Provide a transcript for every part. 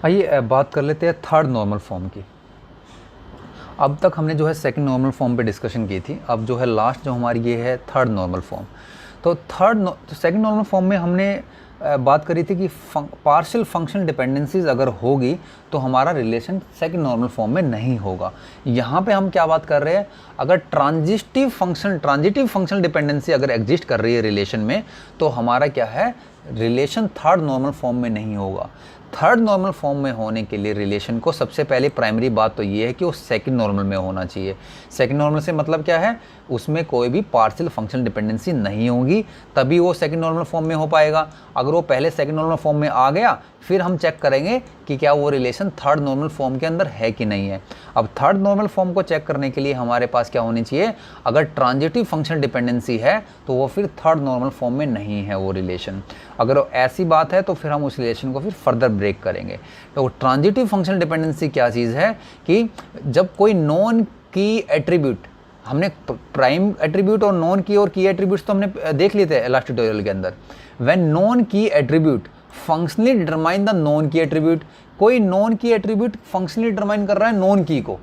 आइए बात कर लेते हैं थर्ड नॉर्मल फॉर्म की। अब तक हमने जो है सेकंड नॉर्मल फॉर्म पे डिस्कशन की थी, अब जो है लास्ट जो हमारी ये है थर्ड नॉर्मल फॉर्म। तो सेकंड नॉर्मल फॉर्म में हमने बात करी थी कि पार्शियल फंक्शनल डिपेंडेंसीज अगर होगी तो हमारा रिलेशन सेकंड नॉर्मल फॉर्म में नहीं होगा। यहाँ पे हम क्या बात कर रहे हैं, अगर ट्रांजिटिव फंक्शनल डिपेंडेंसी अगर एग्जिस्ट कर रही है रिलेशन में, तो हमारा क्या है, रिलेशन थर्ड नॉर्मल फॉर्म में नहीं होगा। थर्ड नॉर्मल फॉर्म में होने के लिए रिलेशन को सबसे पहले प्राइमरी बात तो ये है कि वो सेकंड नॉर्मल में होना चाहिए। सेकंड नॉर्मल से मतलब क्या है, उसमें कोई भी पार्शियल फंक्शनल डिपेंडेंसी नहीं होगी, तभी वो सेकंड नॉर्मल फॉर्म में हो पाएगा। अगर वो पहले सेकंड नॉर्मल फॉर्म में आ गया, फिर हम चेक करेंगे कि क्या वो रिलेशन थर्ड नॉर्मल फॉर्म के अंदर है कि नहीं है। अब थर्ड नॉर्मल फॉर्म को चेक करने के लिए हमारे पास क्या होनी चाहिए, अगर ट्रांजिटिव फंक्शनल डिपेंडेंसी है तो वो फिर थर्ड नॉर्मल फॉर्म में नहीं है वो रिलेशन। अगर ऐसी बात है तो फिर हम उस रिलेशन को फिर फर्दर ब्रेक करेंगे। तो ट्रांजिटिव फंक्शनल डिपेंडेंसी क्या चीज़ है कि जब कोई नॉन की एट्रीब्यूट, हमने प्राइम एट्रीब्यूट और नॉन की और की एट्रीब्यूट्स तो हमने देख लिए थे लास्ट ट्यूटोरियल के अंदर। When non key attribute functionally determine the non key attribute, कोई non key attribute functionally determine कर रहा है नॉन की को,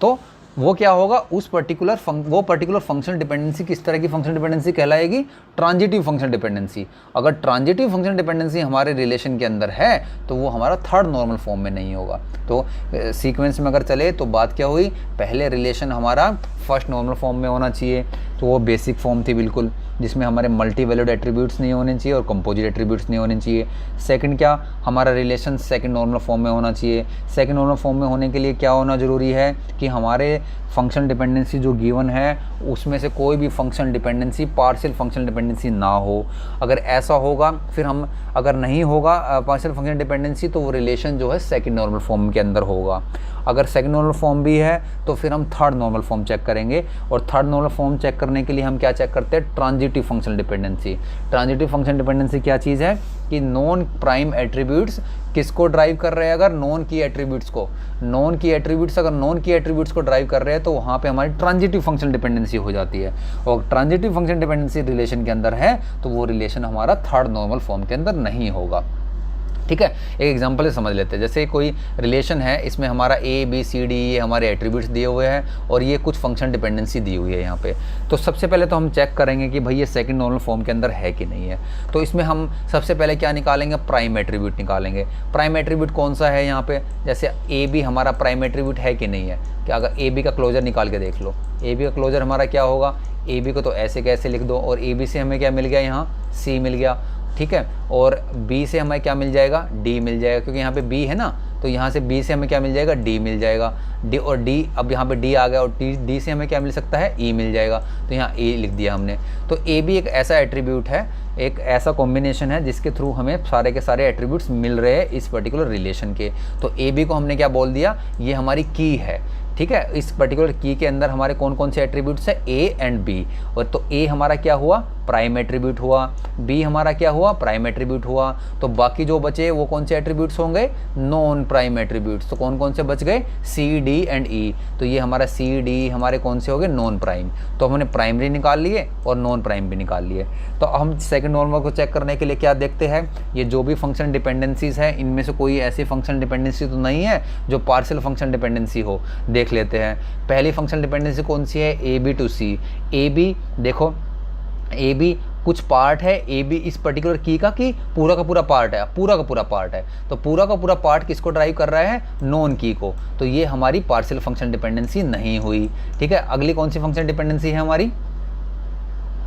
तो वो क्या होगा, उस पर्टिकुलर फंक्शनल डिपेंडेंसी किस तरह की फंक्शनल डिपेंडेंसी कहलाएगी, ट्रांजिटिव फंक्शनल डिपेंडेंसी। अगर ट्रांजिटिव फंक्शनल डिपेंडेंसी हमारे रिलेशन के अंदर है तो वो हमारा थर्ड नॉर्मल फॉर्म में नहीं होगा। तो सीक्वेंस में अगर चले तो बात क्या हुई, पहले रिलेशन हमारा फर्स्ट नॉर्मल फॉर्म में होना चाहिए, तो वो बेसिक फॉर्म थी बिल्कुल, जिसमें हमारे मल्टी वैल्यूड एट्रीब्यूट्स नहीं होने चाहिए और कंपोजिट एट्रीब्यूट्स नहीं होने चाहिए। सेकंड क्या, हमारा रिलेशन सेकंड नॉर्मल फॉर्म में होना चाहिए। सेकंड नॉर्मल फॉर्म में होने के लिए क्या होना ज़रूरी है कि हमारे फंक्शनल डिपेंडेंसी जो गिवन है उसमें से कोई भी functional dependency partial functional dependency ना हो। अगर ऐसा होगा फिर हम, अगर नहीं होगा पार्शियल फंक्शनल डिपेंडेंसी, तो वो रिलेशन जो है सेकंड नॉर्मल फॉर्म के अंदर होगा। अगर सेकंड नॉर्मल फॉर्म भी है तो फिर हम थर्ड नॉर्मल फॉर्म चेक करेंगे, और थर्ड नॉर्मल फॉर्म चेक करने के लिए हम क्या चेक करते हैं, transitive functional dependency. Transitive functional dependency क्या चीज़ है कि नॉन प्राइम एट्रीब्यूट्स किसको ड्राइव कर रहे हैं, अगर नॉन की एट्रीब्यूट्स को, नॉन की एट्रीब्यूट्स को ड्राइव कर रहे हैं तो वहाँ पे हमारी ट्रांजिटिव फंक्शनल डिपेंडेंसी हो जाती है। और ट्रांजिटिव फंक्शनल डिपेंडेंसी रिलेशन के अंदर है तो वो रिलेशन हमारा थर्ड नॉर्मल फॉर्म के अंदर नहीं होगा। ठीक है, एक एग्जांपल से समझ लेते हैं। जैसे कोई रिलेशन है, इसमें हमारा ए बी सी डी ये हमारे एट्रीब्यूट्स दिए हुए हैं और ये कुछ फंक्शन डिपेंडेंसी दी हुई है यहाँ पे। तो सबसे पहले तो हम चेक करेंगे कि भाई ये सेकंड नॉर्मल फॉर्म के अंदर है कि नहीं है। तो इसमें हम सबसे पहले क्या निकालेंगे, प्राइम एट्रीब्यूट निकालेंगे। प्राइम एट्रीब्यूट कौन सा है यहाँ पे, जैसे ए बी हमारा प्राइम एट्रीब्यूट है कि नहीं है। क्या अगर ए बी का क्लोजर निकाल के देख लो, ए बी का क्लोजर हमारा क्या होगा, ए बी को तो ऐसे कैसे लिख दो, और ए बी से हमें क्या मिल गया, यहाँ सी मिल गया। ठीक है, और B से हमें क्या मिल जाएगा, D मिल जाएगा, क्योंकि यहाँ पे B है ना, तो यहाँ से B से हमें क्या मिल जाएगा, D मिल जाएगा। D और D, अब यहाँ पे D आ गया और D से हमें क्या मिल सकता है, E मिल जाएगा, तो यहाँ E लिख दिया हमने। तो A भी एक ऐसा एट्रीब्यूट है, एक ऐसा कॉम्बिनेशन है जिसके थ्रू हमें सारे के सारे एट्रीब्यूट्स मिल रहे हैं इस पर्टिकुलर रिलेशन के। तो A B को हमने क्या बोल दिया, ये हमारी की है। ठीक है, इस पर्टिकुलर की के अंदर हमारे कौन कौन से एट्रीब्यूट्स है, A एंड B। और तो A हमारा क्या हुआ, प्राइम एट्रीब्यूट हुआ, B हमारा क्या हुआ, प्राइम एट्रीब्यूट हुआ। तो बाकी जो बचे वो कौन से एट्रीब्यूट्स होंगे, नॉन प्राइम एट्रीब्यूट्स। तो कौन कौन से बच गए, C D एंड E। तो ये हमारा C D हमारे कौन से हो गए, नॉन प्राइम। तो हमने प्राइमरी निकाल लिए और नॉन प्राइम भी निकाल लिए। तो हम सेकंड नॉर्मल को चेक करने के लिए क्या देखते हैं, ये जो भी फंक्शन डिपेंडेंसीज है इनमें से कोई ऐसी फंक्शन डिपेंडेंसी तो नहीं है जो पार्शियल फंक्शन डिपेंडेंसी हो। देख लेते हैं, पहली फंक्शन डिपेंडेंसी कौन सी है, A B to C. A B देखो, ए बी कुछ पार्ट है, ए बी इस पर्टिकुलर की का कि पूरा का पूरा पार्ट है, पूरा का पूरा पार्ट है। तो पूरा का पूरा पार्ट किसको ड्राइव कर रहा है, नॉन की को। तो ये हमारी पार्शियल फंक्शन डिपेंडेंसी नहीं हुई। ठीक है, अगली कौन सी फंक्शन डिपेंडेंसी है हमारी,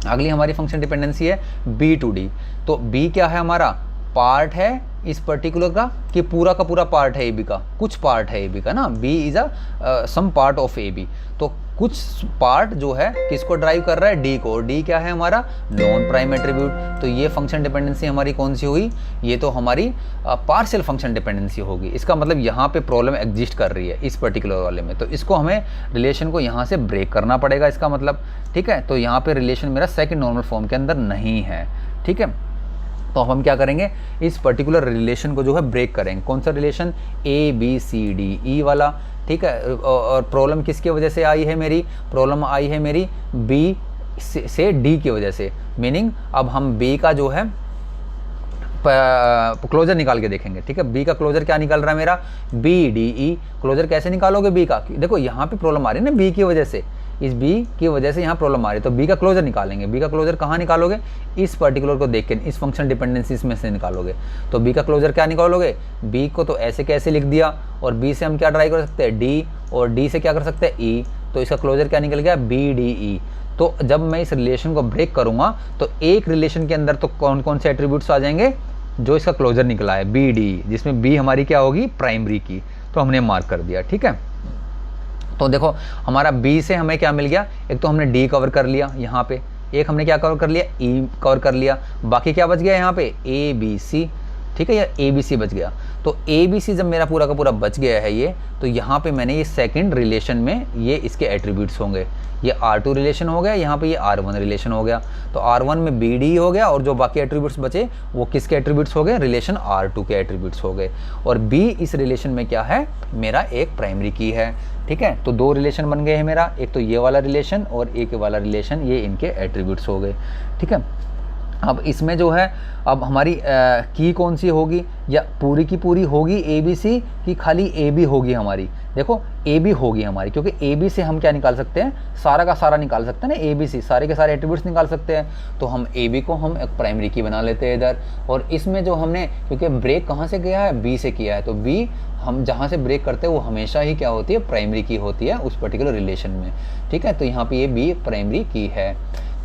अगली हमारी फंक्शन डिपेंडेंसी है बी टू डी। तो बी क्या है, हमारा पार्ट है इस पर्टिकुलर का कि पूरा का पूरा पार्ट है ए बी का, कुछ पार्ट है ए बी का ना, B is a some part of A B. तो कुछ पार्ट जो है किसको ड्राइव कर रहा है, डी को, और डी क्या है हमारा नॉन प्राइम एट्रीब्यूट। तो ये फंक्शन डिपेंडेंसी हमारी कौन सी हुई, ये तो हमारी पार्शियल फंक्शन डिपेंडेंसी होगी। इसका मतलब यहाँ पे प्रॉब्लम एग्जिस्ट कर रही है इस पर्टिकुलर वाले में, तो इसको हमें रिलेशन को यहाँ से ब्रेक करना पड़ेगा इसका मतलब। ठीक है, तो यहाँ पे रिलेशन मेरा सेकेंड नॉर्मल फॉर्म के अंदर नहीं है। ठीक है, तो हम क्या करेंगे, इस पर्टिकुलर रिलेशन को जो है ब्रेक करेंगे। कौन सा relation, A B C D E वाला। ठीक है, और प्रॉब्लम किसकी वजह से आई है, मेरी प्रॉब्लम आई है मेरी बी से डी की वजह से। मीनिंग अब हम बी का जो है क्लोजर निकाल के देखेंगे, ठीक है। बी का क्लोजर क्या निकल रहा है मेरा, बी डी ई। क्लोजर कैसे निकालोगे बी का, देखो यहाँ पे प्रॉब्लम आ रही है ना बी की वजह से, इस बी की वजह से यहाँ प्रॉब्लम आ रही है, तो बी का क्लोजर निकालेंगे। बी का क्लोजर कहाँ निकालोगे, इस पर्टिकुलर को देख के, इस फंक्शनल डिपेंडेंसीज में से निकालोगे। तो बी का क्लोजर क्या निकालोगे, बी को तो ऐसे कैसे लिख दिया, और बी से हम क्या ड्राइव कर सकते हैं, डी, और डी से क्या कर सकते हैं, ई, तो इसका क्लोजर क्या निकल गया, बी डी ई। तो जब मैं इस रिलेशन को ब्रेक करूँगा तो एक रिलेशन के अंदर तो कौन कौन से एट्रीब्यूट्स आ जाएंगे, जो इसका क्लोजर निकला है बी डी, जिसमें बी हमारी क्या होगी, प्राइमरी की, तो हमने मार्क कर दिया, ठीक है। तो देखो हमारा बी से हमें क्या मिल गया, एक तो हमने डी कवर कर लिया यहाँ पे, एक हमने क्या कवर कर लिया, ई कवर कर लिया, बाकी क्या बच गया यहाँ पे, ए बी सी, ठीक है, या ए बी सी बच गया। तो ए बी सी जब मेरा पूरा का पूरा बच गया है ये, तो यहाँ पे मैंने ये सेकंड रिलेशन में ये इसके एट्रीब्यूट्स होंगे, ये R2 रिलेशन हो गया, यहाँ पे ये R1 रिलेशन हो गया। तो R1 में बी डी हो गया, और जो बाकी एट्रीब्यूट्स बचे वो किसके एट्रीब्यूट्स हो गए, रिलेशन R2 के एट्रीब्यूट्स हो गए। और बी इस रिलेशन में क्या है, मेरा एक प्राइमरी की है, ठीक है। तो दो रिलेशन बन गए हैं मेरा, एक तो ये वाला रिलेशन और एक वाला रिलेशन, ये इनके एट्रीब्यूट्स हो गए, ठीक है। अब इसमें जो है, अब हमारी की कौन सी होगी, या पूरी की पूरी होगी ए बी सी, कि खाली ए बी होगी हमारी, देखो ए बी होगी हमारी, क्योंकि ए बी से हम क्या निकाल सकते हैं, सारा का सारा निकाल सकते हैं ना, ए बी सी सारे के सारे एट्रीब्यूट्स निकाल सकते हैं। तो हम ए बी को हम एक प्राइमरी की बना लेते हैं इधर, और इसमें जो हमने, क्योंकि ब्रेक कहाँ से किया है, बी से किया है, तो बी हम जहाँ से ब्रेक करते हैं वो हमेशा ही क्या होती है, प्राइमरी की होती है उस पर्टिकुलर रिलेशन में, ठीक है। तो यहाँ पे ये बी प्राइमरी की है,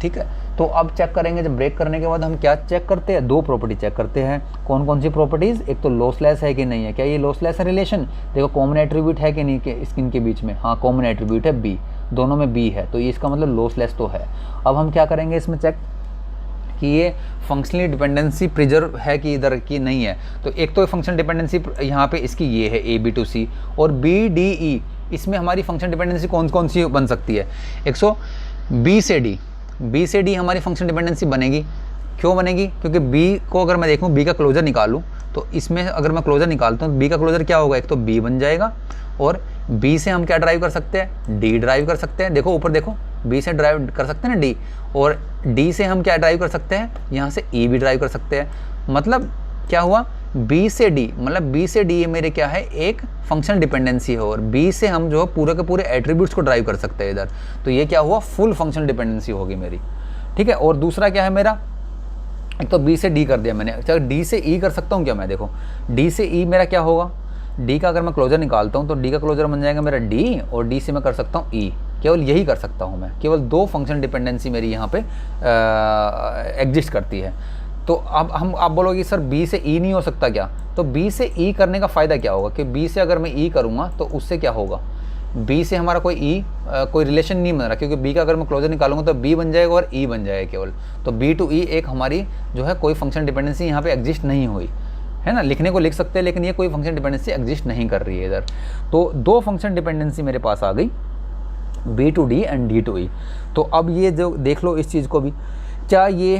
ठीक है। तो अब चेक करेंगे, जब ब्रेक करने के बाद हम क्या चेक करते हैं, दो प्रॉपर्टी चेक करते हैं। कौन कौन सी प्रॉपर्टीज़, एक तो लॉसलेस है कि नहीं है, क्या ये लॉसलेस है रिलेशन, देखो कॉमन एट्रीब्यूट है कि नहीं के स्किन के बीच में, हाँ कॉमन एट्रीब्यूट है बी, दोनों में बी है, तो ये इसका मतलब लॉसलेस तो है। अब हम क्या करेंगे इसमें चेक कि ये फंक्शनली डिपेंडेंसी प्रिजर्व है कि इधर की नहीं है। तो एक तो फंक्शनल डिपेंडेंसी यहाँ पे इसकी ये है ए बी टू सी, और बी डी ई, इसमें हमारी फंक्शनल डिपेंडेंसी कौन कौन सी बन सकती है, बी से डी, बी से डी हमारी फंक्शन डिपेंडेंसी बनेगी। क्यों बनेगी, क्योंकि बी को अगर मैं देखूँ, बी का क्लोजर निकालूँ, तो इसमें अगर मैं क्लोजर निकालता हूँ, बी का क्लोजर क्या होगा, एक तो बी बन जाएगा, और बी से हम क्या ड्राइव कर सकते हैं, डी ड्राइव कर सकते हैं, देखो ऊपर देखो, बी से ड्राइव कर सकते हैं ना डी, और डी से हम क्या ड्राइव कर सकते हैं, यहाँ से ई भी ड्राइव कर सकते हैं। मतलब क्या हुआ, बी से डी, मतलब बी से डी मेरे क्या है, एक फंक्शनल डिपेंडेंसी है, और बी से हम जो पूरे के पूरे एट्रीब्यूट्स को ड्राइव कर सकते हैं इधर, तो ये क्या हुआ, फुल फंक्शनल डिपेंडेंसी होगी मेरी, ठीक है। और दूसरा क्या है मेरा, एक तो बी से डी कर दिया मैंने, चलो डी से ई कर सकता हूँ क्या मैं, देखो डी से ई मेरा क्या होगा, डी का अगर मैं क्लोजर निकालता हूँ तो डी का क्लोजर बन जाएगा मेरा डी, और डी से मैं कर सकता हूँ ई, केवल यही कर सकता हूँ मैं, केवल दो फंक्शनल डिपेंडेंसी मेरी यहाँ पे एग्जिस्ट करती है। तो अब हम आप बोलोगे सर बी से ई नहीं हो सकता क्या, तो बी से ई करने का फ़ायदा क्या होगा, कि बी से अगर मैं ई करूँगा तो उससे क्या होगा, बी से हमारा कोई रिलेशन नहीं बन रहा, क्योंकि बी का अगर मैं क्लोजर निकालूंगा तो बी बन जाएगा और ई बन जाएगा केवल, तो बी टू ई एक हमारी जो है कोई फंक्शन डिपेंडेंसी यहाँ पे एग्जिस्ट नहीं हुई है ना। लिखने को लिख सकते हैं, लेकिन ये कोई फंक्शन डिपेंडेंसी एग्जिस्ट नहीं कर रही है इधर। तो दो फंक्शन डिपेंडेंसी मेरे पास आ गई, B to D and D to E. तो अब ये जो देख लो इस चीज़ को भी, क्या ये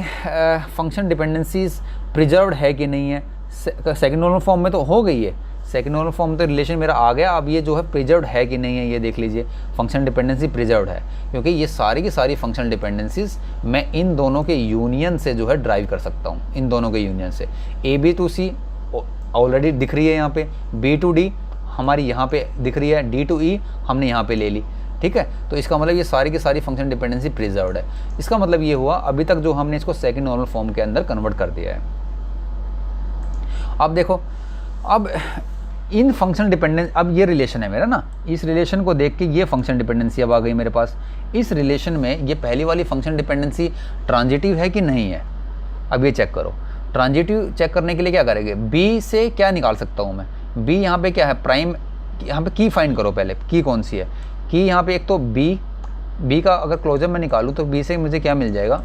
फंक्शन डिपेंडेंसीज प्रिजर्व्ड है कि नहीं है। सेकंड नॉर्मल फॉर्म में तो हो गई है, सेकंड नॉर्मल फॉर्म तो रिलेशन मेरा आ गया। अब ये जो है प्रिजर्व्ड है कि नहीं है ये देख लीजिए, फंक्शन डिपेंडेंसी प्रिजर्व्ड है, क्योंकि ये सारी की सारी फंक्शन डिपेंडेंसीज मैं इन दोनों के यूनियन से जो है ड्राइव कर सकता हूँ, इन दोनों के यूनियन से। A B to C already दिख रही है यहाँ पे, बी टू डी हमारी यहाँ पे दिख रही है, डी टू ई हमने यहाँ पे ले ली, ठीक है। तो इसका मतलब ये सारी की सारी फंक्शन डिपेंडेंसी प्रिजर्व्ड है। इसका मतलब ये हुआ अभी तक जो हमने इसको सेकंड नॉर्मल फॉर्म के अंदर कन्वर्ट कर दिया है। अब देखो, अब इन फंक्शन डिपेंडेंस, अब ये रिलेशन है मेरा ना, इस रिलेशन को देख के ये फंक्शन डिपेंडेंसी अब आ गई मेरे पास। इस रिलेशन में ये पहली वाली फंक्शन डिपेंडेंसी ट्रांजिटिव है कि नहीं है, अब ये चेक करो। ट्रांजिटिव चेक करने के लिए क्या करेंगे, बी से क्या निकाल सकता हूँ मैं, बी यहाँ पे क्या है प्राइम, यहाँ पे की फाइंड करो पहले, की कौन सी है की, यहाँ पे एक तो बी का अगर क्लोजर मैं निकालूँ तो बी से मुझे क्या मिल जाएगा,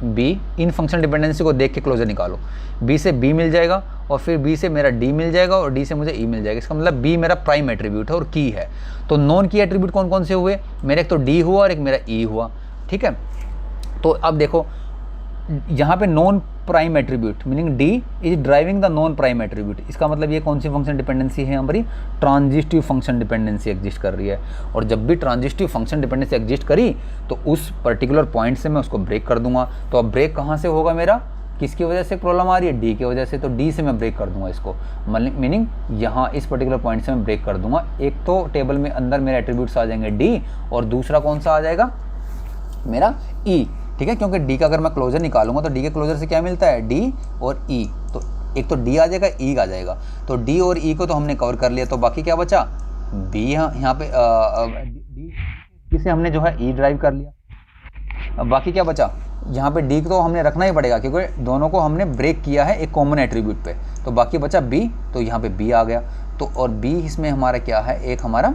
बी, इन फंक्शन डिपेंडेंसी को देख के क्लोजर निकालो, बी से बी मिल जाएगा और फिर बी से मेरा डी मिल जाएगा और डी से मुझे ई मिल जाएगा। इसका मतलब बी मेरा प्राइम एट्रीब्यूट है और की है। तो नॉन की एट्रीब्यूट कौन कौन से हुए मेरे, एक तो डी हुआ और एक मेरा ई हुआ, ठीक है। तो अब देखो यहाँ पे non prime attribute meaning D is driving the non prime attribute. इसका मतलब ये कौन सी फंक्शन डिपेंडेंसी है हमारी, ट्रांजिटिव फंक्शन डिपेंडेंसी एग्जिस्ट कर रही है। और जब भी ट्रांजिटिव फंक्शन डिपेंडेंसी एग्जिस्ट करी तो उस पर्टिकुलर पॉइंट से मैं उसको ब्रेक कर दूंगा। तो अब ब्रेक कहाँ से होगा मेरा, किसकी वजह से प्रॉब्लम आ रही है, डी की वजह से, तो डी से मैं ब्रेक कर दूंगा इसको, मीनिंग यहाँ इस पर्टिकुलर पॉइंट से मैं ब्रेक कर दूंगा। एक तो टेबल में अंदर मेरे एट्रीब्यूट्स आ जाएंगे डी, और दूसरा कौन सा आ जाएगा मेरा ई, ठीक है, क्योंकि डी का अगर मैं क्लोजर निकालूंगा तो डी के क्लोजर से क्या मिलता है, डी और ई, तो एक तो डी आ जाएगा, ई आ जाएगा, तो डी और ई को तो हमने कवर कर लिया, तो बाकी क्या बचा, बी, यहाँ पे डी से हमने जो है ई ड्राइव कर लिया, अब बाकी क्या बचा, यहाँ पे डी तो हमने रखना ही पड़ेगा क्योंकि दोनों को हमने ब्रेक किया है एक कॉमन एट्रीब्यूट पे, तो बाकी बचा बी, तो यहाँ पे बी आ गया, तो और बी इसमें हमारा क्या है, एक हमारा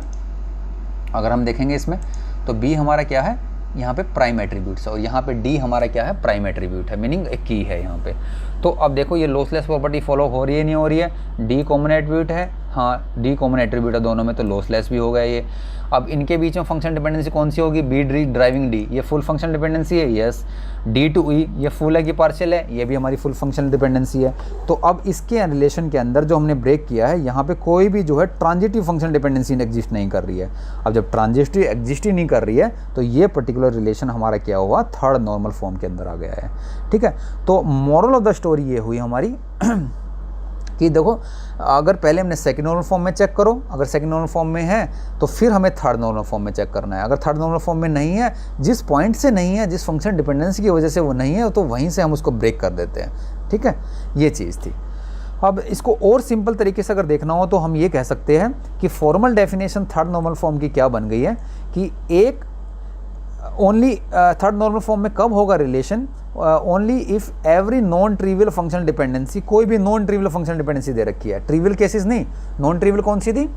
अगर हम देखेंगे इसमें तो बी हमारा क्या है, यहाँ पे प्राइम एट्रीब्यूट्स है, और यहाँ पे डी हमारा क्या है, प्राइम एट्रीब्यूट है, मीनिंग एक की है यहाँ पे। तो अब देखो ये लॉसलेस प्रॉपर्टी फॉलो हो रही है नहीं हो रही है, डी कॉमन एट्रीब्यूट है, हाँ डी कॉमन एट्रीब्यूट है दोनों में, तो लॉसलेस भी हो गया ये। अब इनके बीच में फंक्शन डिपेंडेंसी कौन सी होगी, बी डी ड्राइविंग डी, ये फुल फंक्शन डिपेंडेंसी है, यस। डी टू ई ये फुल है कि पार्शियल है, ये भी हमारी फुल फंक्शन डिपेंडेंसी है। तो अब इसके रिलेशन के अंदर जो हमने ब्रेक किया है, यहाँ पे कोई भी जो है ट्रांजिटिव फंक्शन डिपेंडेंसी एग्जिस्ट नहीं कर रही है। अब जब ट्रांजिटिव एग्जिस्ट ही नहीं कर रही है तो ये पर्टिकुलर रिलेशन हमारा क्या हुआ, थर्ड नॉर्मल फॉर्म के अंदर आ गया है, ठीक है। तो मॉरल ऑफ द स्टोरी ये हुई हमारी कि देखो अगर पहले हमने सेकंड नॉर्मल फॉर्म में चेक करो, अगर सेकंड नॉर्मल फॉर्म में है तो फिर हमें थर्ड नॉर्मल फॉर्म में चेक करना है। अगर थर्ड नॉर्मल फॉर्म में नहीं है, जिस पॉइंट से नहीं है, जिस फंक्शन डिपेंडेंसी की वजह से वो नहीं है, तो वहीं से हम उसको ब्रेक कर देते हैं, ठीक है, ये चीज़ थी। अब इसको और सिंपल तरीके से अगर देखना हो तो हम ये कह सकते हैं कि formal definition third normal form की क्या बन गई है कि एक ओनली थर्ड नॉर्मल फॉर्म में कब होगा relation, only if every non trivial functional dependency, कोई भी नॉन ट्रिवियल फंक्शनल डिपेंडेंसी दे रखी है, ट्रिवियल केसेस नहीं, नॉन ट्रिवियल कौन सी थी,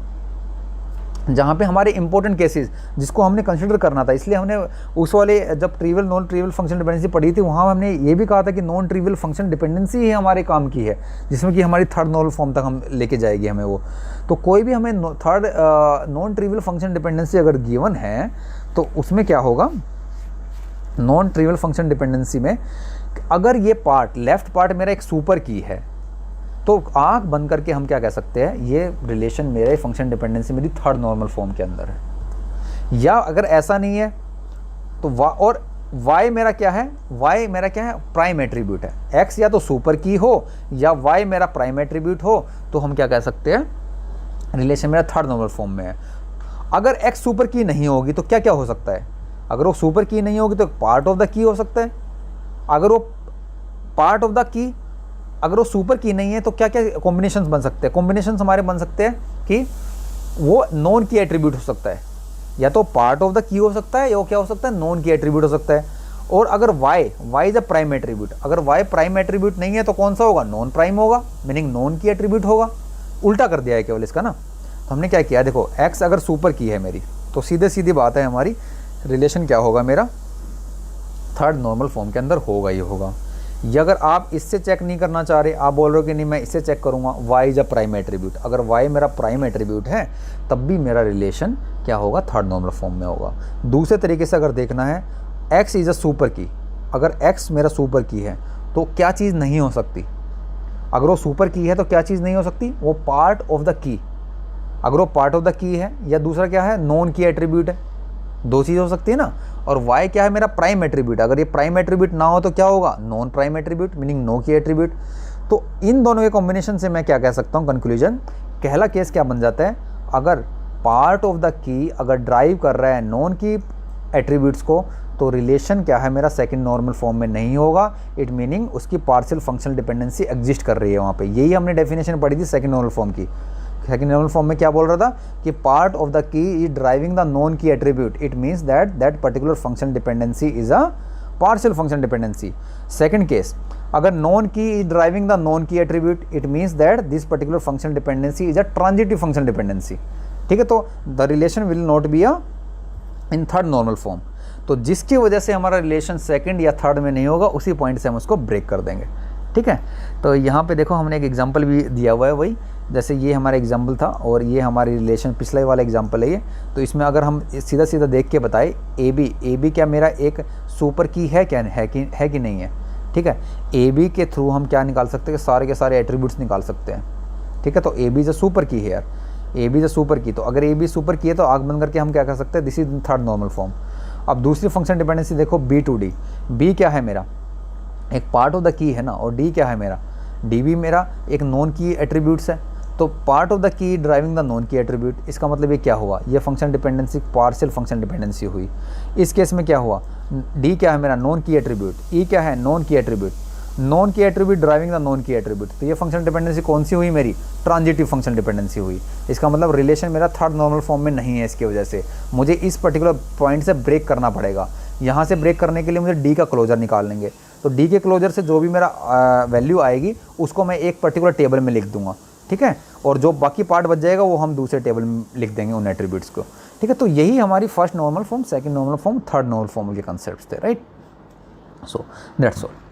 जहाँ पे हमारे इंपॉर्टेंट केसेस जिसको हमने कंसिडर करना था, इसलिए हमने उस वाले जब trivial non trivial function dependency पढ़ी थी वहाँ हमने ये भी कहा था कि नॉन ट्रिवियल फंक्शन डिपेंडेंसी ही हमारे काम की है, जिसमें कि हमारी थर्ड नॉर्मल फॉर्म तक हम लेके जाएगी हमें वो। तो कोई भी हमें third non trivial function dependency अगर गिवन है तो उसमें क्या होगा, नॉन ट्रिवियल फंक्शन डिपेंडेंसी में अगर ये पार्ट लेफ्ट पार्ट मेरा एक सुपर की है तो आंख बंद करके हम क्या कह सकते हैं, ये रिलेशन मेरे फंक्शन डिपेंडेंसी मेरी थर्ड नॉर्मल फॉर्म के अंदर है। या अगर ऐसा नहीं है तो और y मेरा क्या है, y मेरा क्या है, प्राइम एट्रीब्यूट है, x या तो सुपर की हो या y मेरा प्राइम एट्रीब्यूट हो, तो हम क्या कह सकते हैं, रिलेशन मेरा थर्ड नॉर्मल फॉर्म में है। अगर x सुपर की नहीं होगी तो क्या क्या हो सकता है, अगर वो सुपर की नहीं होगी तो पार्ट ऑफ द की हो सकता है, अगर वो पार्ट ऑफ द की, अगर वो सुपर की नहीं है तो क्या क्या कॉम्बिनेशंस बन सकते हैं, कॉम्बिनेशंस हमारे बन सकते हैं कि वो नॉन की एट्रीब्यूट हो सकता है, या तो पार्ट ऑफ द की हो सकता है, या वो क्या हो सकता है, नॉन की एट्रीब्यूट हो सकता है। और अगर y is a prime attribute, अगर y प्राइम एट्रीब्यूट नहीं है तो कौन सा होगा, नॉन प्राइम होगा, मीनिंग नॉन की एट्रीब्यूट होगा। उल्टा कर दिया है केवल इसका ना, तो हमने क्या किया, देखो x अगर सुपर की है मेरी तो सीधे सीधी बात है हमारी रिलेशन क्या होगा मेरा, थर्ड नॉर्मल फॉर्म के अंदर होगा ही होगा। या अगर आप इससे चेक नहीं करना चाह रहे, आप बोल रहे हो कि नहीं मैं इससे चेक करूंगा, y is a prime attribute, अगर y मेरा प्राइम एट्रीब्यूट है तब भी मेरा रिलेशन क्या होगा, थर्ड नॉर्मल फॉर्म में होगा। दूसरे तरीके से अगर देखना है, x इज अ सुपर की, अगर x मेरा सुपर की है तो क्या चीज़ नहीं हो सकती, अगर वो सुपर की है तो क्या चीज़ नहीं हो सकती, वो पार्ट ऑफ द की, अगर वो पार्ट ऑफ द की है, या दूसरा क्या है, नॉन की एट्रीब्यूट है, दो चीज़ हो सकती है ना। और y क्या है, मेरा प्राइम एट्रीब्यूट, अगर ये प्राइम एट्रीब्यूट ना हो तो क्या होगा, non prime attribute, meaning no key attribute. तो इन दोनों के कॉम्बिनेशन से मैं क्या कह सकता हूँ, कंक्लूजन, पहला केस क्या बन जाता है, अगर पार्ट ऑफ द की अगर ड्राइव कर रहा है नॉन की एट्रीब्यूट्स को तो रिलेशन क्या है मेरा, सेकंड नॉर्मल फॉर्म में नहीं होगा, इट मीनिंग उसकी पार्शियल फंक्शनल डिपेंडेंसी एग्जिस्ट कर रही है वहाँ पे। यही हमने डेफिनेशन पढ़ी थी सेकंड नॉर्मल फॉर्म की। सेकंड नॉर्मल फॉर्म में क्या बोल रहा था कि part of the key is driving the non key attribute, it means that particular function dependency is a partial function dependency. Second case, अगर नॉन की is driving the non key attribute, it means that this particular function dependency is a transitive function dependency, ठीक है। तो the relation will not be a in third normal form, तो जिसकी वजह से हमारा रिलेशन सेकंड या थर्ड में नहीं होगा, उसी पॉइंट से हम उसको ब्रेक कर देंगे, ठीक है। तो यहाँ पे देखो हमने एक एग्जांपल भी दिया हुआ है, वही जैसे ये हमारा एग्जांपल था और ये हमारी रिलेशन पिछले वाला एग्जांपल है ये। तो इसमें अगर हम सीधा सीधा देख के बताए, ए बी क्या मेरा एक सुपर की है, क्या है कि नहीं है, ठीक है। ए बी के थ्रू हम क्या निकाल सकते हैं, सारे के सारे एट्रीब्यूट्स निकाल सकते हैं, ठीक है। तो A B is a super key है यार, A B is a super key, तो अगर ए बी सुपर की है तो आग बंद करके हम क्या कर सकते हैं, this is third normal form. अब दूसरी फंक्शन डिपेंडेंसी देखो, बी टू डी, बी क्या है मेरा, एक पार्ट ऑफ द की है ना, और डी क्या है मेरा, डी भी मेरा एक नॉन की एट्रीब्यूट्स है। तो part of the key driving the non key attribute, इसका मतलब ये क्या हुआ, ये function dependency partial function dependency हुई। इस केस में क्या हुआ, डी क्या है मेरा, नॉन की एट्रीब्यूट, ई क्या है, non key attribute, non key attribute driving the non key attribute. तो ये फंक्शन डिपेंडेंसी कौन सी हुई मेरी, ट्रांजिटिव फंक्शन डिपेंडेंसी हुई। इसका मतलब रिलेशन मेरा थर्ड नॉर्मल फॉर्म में नहीं है। इसकी वजह से मुझे इस पर्टिकुलर पॉइंट से ब्रेक करना पड़ेगा। यहाँ से ब्रेक करने के लिए मुझे डी का क्लोजर निकाल लेंगे। तो डी के क्लोजर से जो भी मेरा वैल्यू आएगी उसको मैं एक पर्टिकुलर टेबल में लिख दूंगा, ठीक है, और जो बाकी पार्ट बच जाएगा वो हम दूसरे टेबल में लिख देंगे उन एट्रीब्यूट्स को, ठीक है। तो यही हमारी first normal form, second normal form, third normal form के कंसेप्ट्स थे, राइट। So that's all.